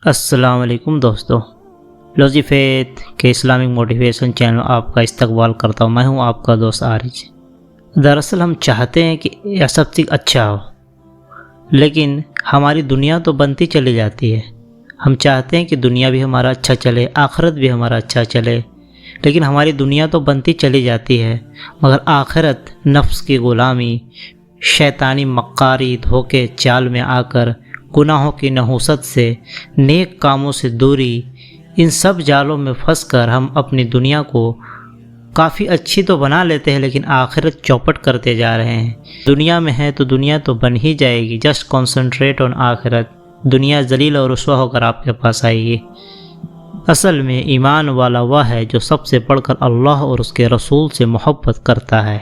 السلام علیکم دوستو، لوزی فیت کے اسلامک موٹیویشن چینل آپ کا استقبال کرتا ہوں۔ میں ہوں آپ کا دوست عارج۔ دراصل ہم چاہتے ہیں کہ یہ سب چیز اچھا ہو، لیکن ہماری دنیا تو بنتی چلی جاتی ہے۔ ہم چاہتے ہیں کہ دنیا بھی ہمارا اچھا چلے، آخرت بھی ہمارا اچھا چلے، لیکن ہماری دنیا تو بنتی چلی جاتی ہے، مگر آخرت نفس کی غلامی، شیطانی مکاری، دھوکے چال میں آ کر، گناہوں کی نحوست سے، نیک کاموں سے دوری، ان سب جالوں میں پھنس کر ہم اپنی دنیا کو کافی اچھی تو بنا لیتے ہیں، لیکن آخرت چوپٹ کرتے جا رہے ہیں۔ دنیا میں ہے تو دنیا تو بن ہی جائے گی، جسٹ کنسنٹریٹ آن آخرت۔ دنیا ذلیل اور رسوا ہو کر آپ کے پاس آئے گی۔ اصل میں ایمان والا وہ ہے جو سب سے بڑھ کر اللہ اور اس کے رسول سے محبت کرتا ہے۔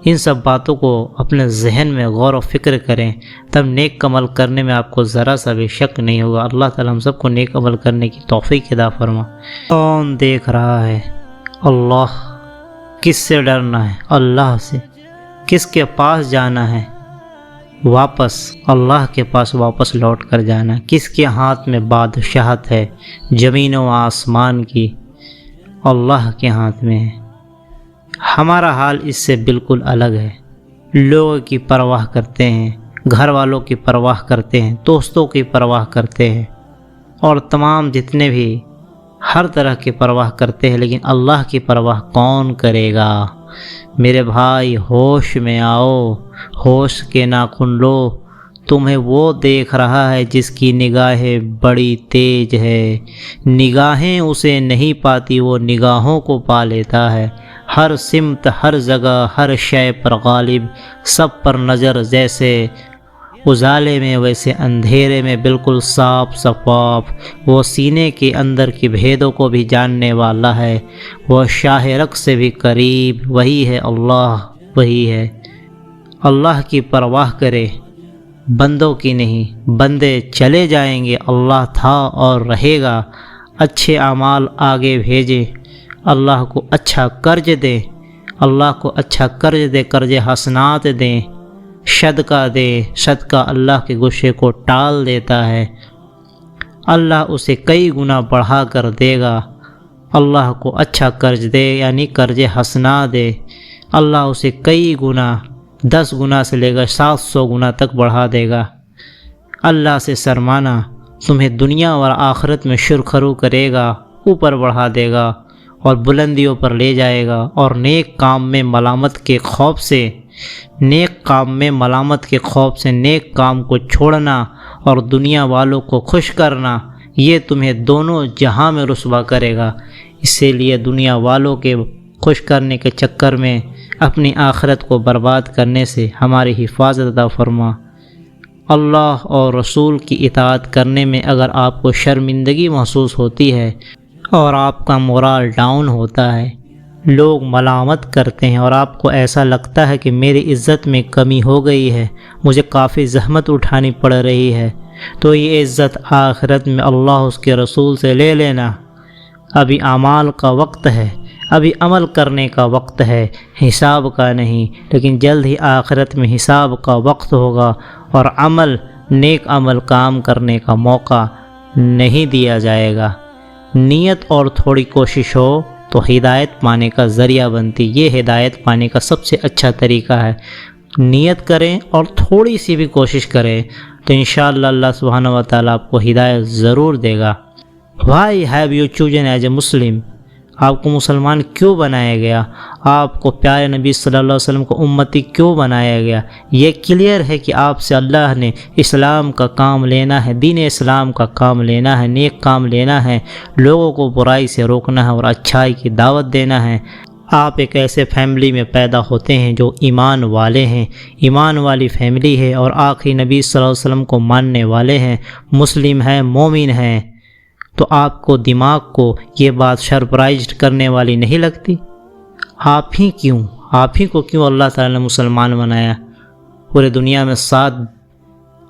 ان سب باتوں کو اپنے ذہن میں غور و فکر کریں، تب نیک عمل کرنے میں آپ کو ذرا سا بھی شک نہیں ہوگا۔ اللہ تعالیٰ ہم سب کو نیک عمل کرنے کی توفیق عطا فرما۔ کون دیکھ رہا ہے؟ اللہ۔ کس سے ڈرنا ہے؟ اللہ سے۔ کس کے پاس جانا ہے؟ واپس اللہ کے پاس واپس لوٹ کر جانا۔ کس کے ہاتھ میں بادشاہت ہے زمین و آسمان کی؟ اللہ کے ہاتھ میں ہے۔ ہمارا حال اس سے بالکل الگ ہے۔ لوگوں کی پرواہ کرتے ہیں، گھر والوں کی پرواہ کرتے ہیں، دوستوں کی پرواہ کرتے ہیں، اور تمام جتنے بھی ہر طرح کی پرواہ کرتے ہیں، لیکن اللہ کی پرواہ کون کرے گا؟ میرے بھائی، ہوش میں آؤ، ہوش کے ناخن لو۔ تمہیں وہ دیکھ رہا ہے جس کی نگاہیں بڑی تیز ہے، نگاہیں اسے نہیں پاتی، وہ نگاہوں کو پا لیتا ہے۔ ہر سمت، ہر جگہ، ہر شے پر غالب، سب پر نظر، جیسے اجالے میں ویسے اندھیرے میں، بالکل صاف شفاف۔ وہ سینے کے اندر کی بھیدوں کو بھی جاننے والا ہے، وہ شاہ رخ سے بھی قریب۔ وہی ہے اللہ، وہی ہے۔ اللہ کی پرواہ کرے، بندوں کی نہیں۔ بندے چلے جائیں گے، اللہ تھا اور رہے گا۔ اچھے اعمال آگے بھیجیں، اللہ کو اچھا قرض دیں، اللہ کو اچھا قرض دے، قرض حسنات دیں، صدقہ دیں۔ صدقہ اللہ کے غصے کو ٹال دیتا ہے، اللہ اسے کئی گنا بڑھا کر دے گا۔ اللہ کو اچھا قرض دے، یعنی قرض حسنا دے، اللہ اسے کئی گنا، 10 گنا سے لے کر 700 گنا تک بڑھا دے گا۔ اللہ سے شرمانا تمہیں دنیا اور آخرت میں شرخرو کرے گا، اوپر بڑھا دے گا اور بلندیوں پر لے جائے گا۔ اور نیک کام میں ملامت کے خوف سے، نیک کام میں ملامت کے خوف سے نیک کام کو چھوڑنا اور دنیا والوں کو خوش کرنا، یہ تمہیں دونوں جہاں میں رسوا کرے گا۔ اسی لیے دنیا والوں کے خوش کرنے کے چکر میں اپنی آخرت کو برباد کرنے سے ہماری حفاظت عطا فرما۔ اللہ اور رسول کی اطاعت کرنے میں اگر آپ کو شرمندگی محسوس ہوتی ہے اور آپ کا مورال ڈاؤن ہوتا ہے، لوگ ملامت کرتے ہیں اور آپ کو ایسا لگتا ہے کہ میری عزت میں کمی ہو گئی ہے، مجھے کافی زحمت اٹھانی پڑ رہی ہے، تو یہ عزت آخرت میں اللہ اس کے رسول سے لے لینا۔ ابھی اعمال کا وقت ہے، ابھی عمل کرنے کا وقت ہے، حساب کا نہیں۔ لیکن جلد ہی آخرت میں حساب کا وقت ہوگا اور عمل، نیک عمل کام کرنے کا موقع نہیں دیا جائے گا۔ نیت اور تھوڑی کوشش ہو تو ہدایت پانے کا ذریعہ بنتی۔ یہ ہدایت پانے کا سب سے اچھا طریقہ ہے۔ نیت کریں اور تھوڑی سی بھی کوشش کریں تو انشاءاللہ اللہ سبحانہ و تعالیٰ آپ کو ہدایت ضرور دے گا۔ Why have you chosen as a Muslim؟ آپ کو مسلمان کیوں بنایا گیا؟ آپ کو پیارے نبی صلی اللہ علیہ وسلم کو امتی کیوں بنایا گیا؟ یہ کلیئر ہے کہ آپ سے اللہ نے اسلام کا کام لینا ہے، دین اسلام کا کام لینا ہے، نیک کام لینا ہے، لوگوں کو برائی سے روکنا ہے اور اچھائی کی دعوت دینا ہے۔ آپ ایک ایسے فیملی میں پیدا ہوتے ہیں جو ایمان والے ہیں، ایمان والی فیملی ہے، اور آخری نبی صلی اللہ علیہ وسلم کو ماننے والے ہیں، مسلم ہیں، مومن ہیں، تو آپ کو دماغ کو یہ بات سرپرائزڈ کرنے والی نہیں لگتی؟ آپ ہی کو کیوں اللہ تعالیٰ نے مسلمان بنایا؟ پورے دنیا میں 7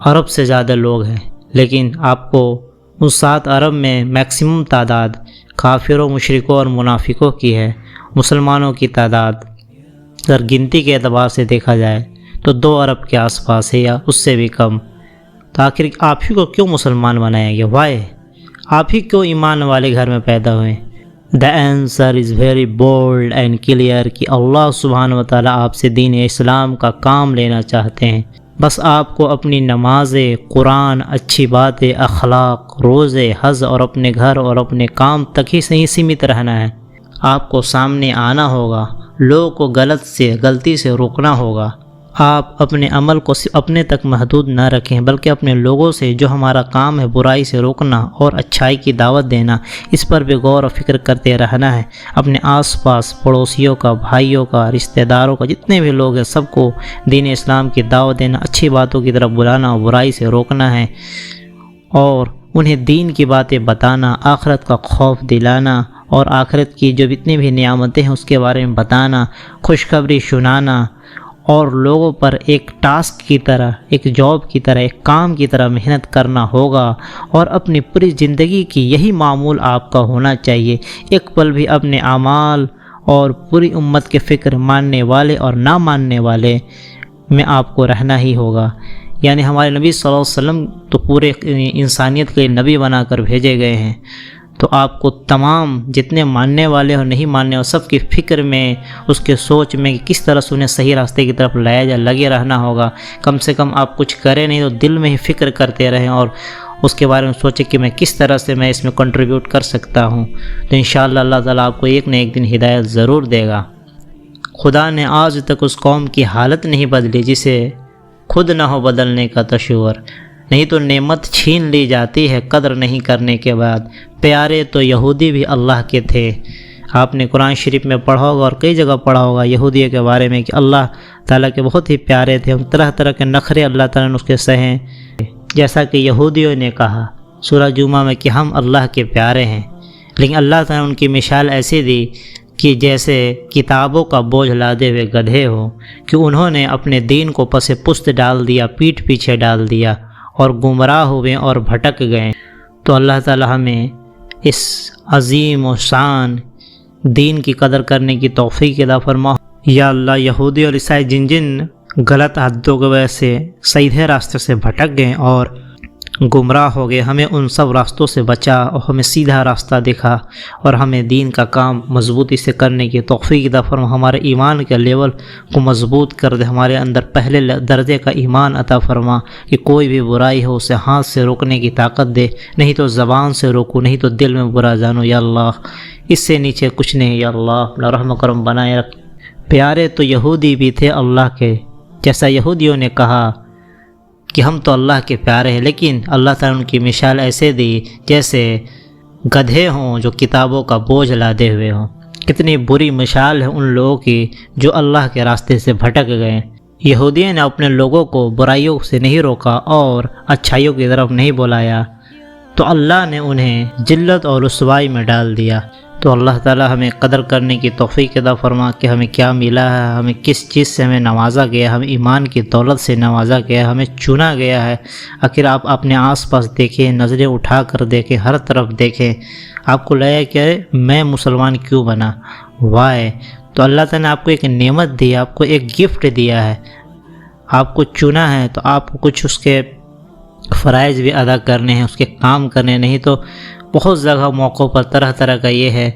ارب سے زیادہ لوگ ہیں، لیکن آپ کو ان 7 ارب میں میکسیمم تعداد کافروں، مشرکوں اور منافقوں کی ہے۔ مسلمانوں کی تعداد اگر گنتی کے اعتبار سے دیکھا جائے تو 2 ارب کے آس پاس ہے یا اس سے بھی کم۔ تو آخر آپ ہی کو کیوں مسلمان بنایا گیا؟ وائے؟ آپ ہی کیوں ایمان والے گھر میں پیدا ہوئے؟ The answer is very bold and clear کہ اللہ سبحانہ و تعالیٰ آپ سے دین اسلام کا کام لینا چاہتے ہیں۔ بس آپ کو اپنی نمازیں، قرآن، اچھی باتیں، اخلاق، روزے، حج اور اپنے گھر اور اپنے کام تک ہی صحیح سیمت رہنا ہے۔ آپ کو سامنے آنا ہوگا، لوگوں کو غلطی سے روکنا ہوگا۔ آپ اپنے عمل کو صرف اپنے تک محدود نہ رکھیں، بلکہ اپنے لوگوں سے جو ہمارا کام ہے برائی سے روکنا اور اچھائی کی دعوت دینا، اس پر بھی غور و فکر کرتے رہنا ہے۔ اپنے آس پاس پڑوسیوں کا، بھائیوں کا، رشتہ داروں کا، جتنے بھی لوگ ہیں سب کو دین اسلام کی دعوت دینا، اچھی باتوں کی طرف بلانا اور برائی سے روکنا ہے، اور انہیں دین کی باتیں بتانا، آخرت کا خوف دلانا اور آخرت کی جو جتنی بھی نعمتیں ہیں اس کے بارے میں بتانا، خوشخبری سنانا، اور لوگوں پر ایک ٹاسک کی طرح، ایک جاب کی طرح، ایک کام کی طرح محنت کرنا ہوگا، اور اپنی پوری زندگی کی یہی معمول آپ کا ہونا چاہیے۔ ایک پل بھی اپنے اعمال اور پوری امت کے فکر، ماننے والے اور نہ ماننے والے میں آپ کو رہنا ہی ہوگا۔ یعنی ہمارے نبی صلی اللہ علیہ وسلم تو پورے انسانیت کے نبی بنا کر بھیجے گئے ہیں، تو آپ کو تمام جتنے ماننے والے اور نہیں ماننے والے سب کی فکر میں، اس کے سوچ میں کہ کس طرح سے انہیں صحیح راستے کی طرف لگے رہنا ہوگا۔ کم سے کم آپ کچھ کریں نہیں تو دل میں ہی فکر کرتے رہیں اور اس کے بارے میں سوچیں کہ میں کس طرح سے میں اس میں کنٹریبیوٹ کر سکتا ہوں، تو انشاءاللہ اللہ تعالیٰ آپ کو ایک نہ ایک دن ہدایت ضرور دے گا۔ خدا نے آج تک اس قوم کی حالت نہیں بدلی جسے خود نہ ہو بدلنے کا تصور، نہیں تو نعمت چھین لی جاتی ہے قدر نہیں کرنے کے بعد۔ پیارے تو یہودی بھی اللہ کے تھے۔ آپ نے قرآن شریف میں پڑھا ہوگا اور کئی جگہ پڑھا ہوگا یہودیوں کے بارے میں کہ اللہ تعالیٰ کے بہت ہی پیارے تھے، طرح طرح کے نخرے اللہ تعالیٰ نے اس کے سہیں، جیسا کہ یہودیوں نے کہا سورہ جمعہ میں کہ ہم اللہ کے پیارے ہیں، لیکن اللہ تعالیٰ نے ان کی مثال ایسی دی کہ جیسے کتابوں کا بوجھ لادے ہوئے گدھے ہو، کہ انہوں نے اپنے دین کو پس پشت ڈال دیا، پیٹھ پیچھے ڈال دیا اور گمراہ ہوئے اور بھٹک گئے۔ تو اللہ تعالیٰ ہمیں اس عظیم و شان دین کی قدر کرنے کی توفیق عطا فرما۔ یا اللہ، یہودی اور عیسائی جن جن غلط عادتوں کی وجہ سے سیدھے راستے سے بھٹک گئے اور گمراہ ہو گئے، ہمیں ان سب راستوں سے بچا اور ہمیں سیدھا راستہ دکھا، اور ہمیں دین کا کام مضبوطی سے کرنے کی توفیق عطا فرما۔ ہمارے ایمان کے لیول کو مضبوط کر دے، ہمارے اندر پہلے درجے کا ایمان عطا فرما کہ کوئی بھی برائی ہو اسے ہاتھ سے روکنے کی طاقت دے، نہیں تو زبان سے روکو، نہیں تو دل میں برا جانو یا اللہ، اس سے نیچے کچھ نہیں یا اللہ، اپنا رحم و کرم بنائے رکھ۔ پیارے تو یہودی بھی تھے اللہ کے، جیسا یہودیوں نے کہا کہ ہم تو اللہ کے پیارے ہیں، لیکن اللہ تعالیٰ نے ان کی مثال ایسے دی جیسے گدھے ہوں جو کتابوں کا بوجھ لادے ہوئے ہوں۔ کتنی بری مثال ہے ان لوگوں کی جو اللہ کے راستے سے بھٹک گئے۔ یہودیوں نے اپنے لوگوں کو برائیوں سے نہیں روکا اور اچھائیوں کی طرف نہیں بلایا، تو اللہ نے انہیں ذلت اور رسوائی میں ڈال دیا۔ تو اللہ تعالیٰ ہمیں قدر کرنے کی توفیق عطا فرما کہ ہمیں کیا ملا ہے، ہمیں کس چیز سے ہمیں نوازا گیا، ہمیں ایمان کی دولت سے نوازا گیا، ہمیں چنا گیا ہے۔ آخر آپ اپنے آس پاس دیکھیں، نظریں اٹھا کر دیکھیں، ہر طرف دیکھیں، آپ کو لگے کہ میں مسلمان کیوں بنا، وائے؟ تو اللہ تعالیٰ نے آپ کو ایک نعمت دی، آپ کو ایک گفٹ دیا ہے، آپ کو چنا ہے، تو آپ کو کچھ اس کے فرائض بھی ادا کرنے ہیں، اس کے کام کرنے، نہیں تو بہت جگہ موقعوں پر طرح طرح کا یہ ہے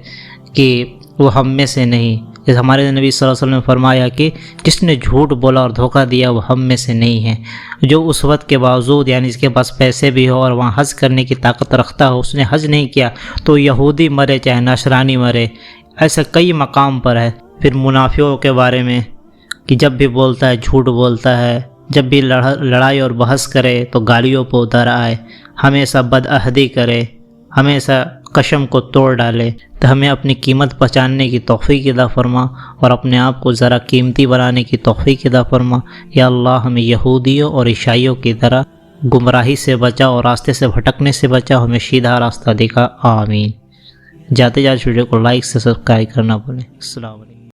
کہ وہ ہم میں سے نہیں۔ جیسے ہمارے نبی صلی اللہ علیہ وسلم نے فرمایا کہ جس نے جھوٹ بولا اور دھوکہ دیا وہ ہم میں سے نہیں ہے۔ جو اس وقت کے باوجود، یعنی اس کے پاس پیسے بھی ہو اور وہاں حج کرنے کی طاقت رکھتا ہو، اس نے حج نہیں کیا، تو یہودی مرے چاہے نصرانی مرے، ایسا کئی مقام پر ہے۔ پھر منافقوں کے بارے میں کہ جب بھی بولتا ہے جھوٹ بولتا ہے، جب بھی لڑائی اور بحث کرے تو گالیوں پہ اتر آئے، ہمیشہ بدعہدی کرے، ہمیشہ قسم کو توڑ ڈالے۔ تو ہمیں اپنی قیمت پہچاننے کی توفیق عطا فرما اور اپنے آپ کو ذرا قیمتی بنانے کی توفیق عطا فرما۔ یا اللہ، ہمیں یہودیوں اور عیسائیوں کی طرح گمراہی سے بچا اور راستے سے بھٹکنے سے بچا، ہمیں سیدھا راستہ دکھا، آمین۔ جاتے جاتے ویڈیو کو لائک سے سبسکرائب کرنا بھولیں۔ السلام علیکم۔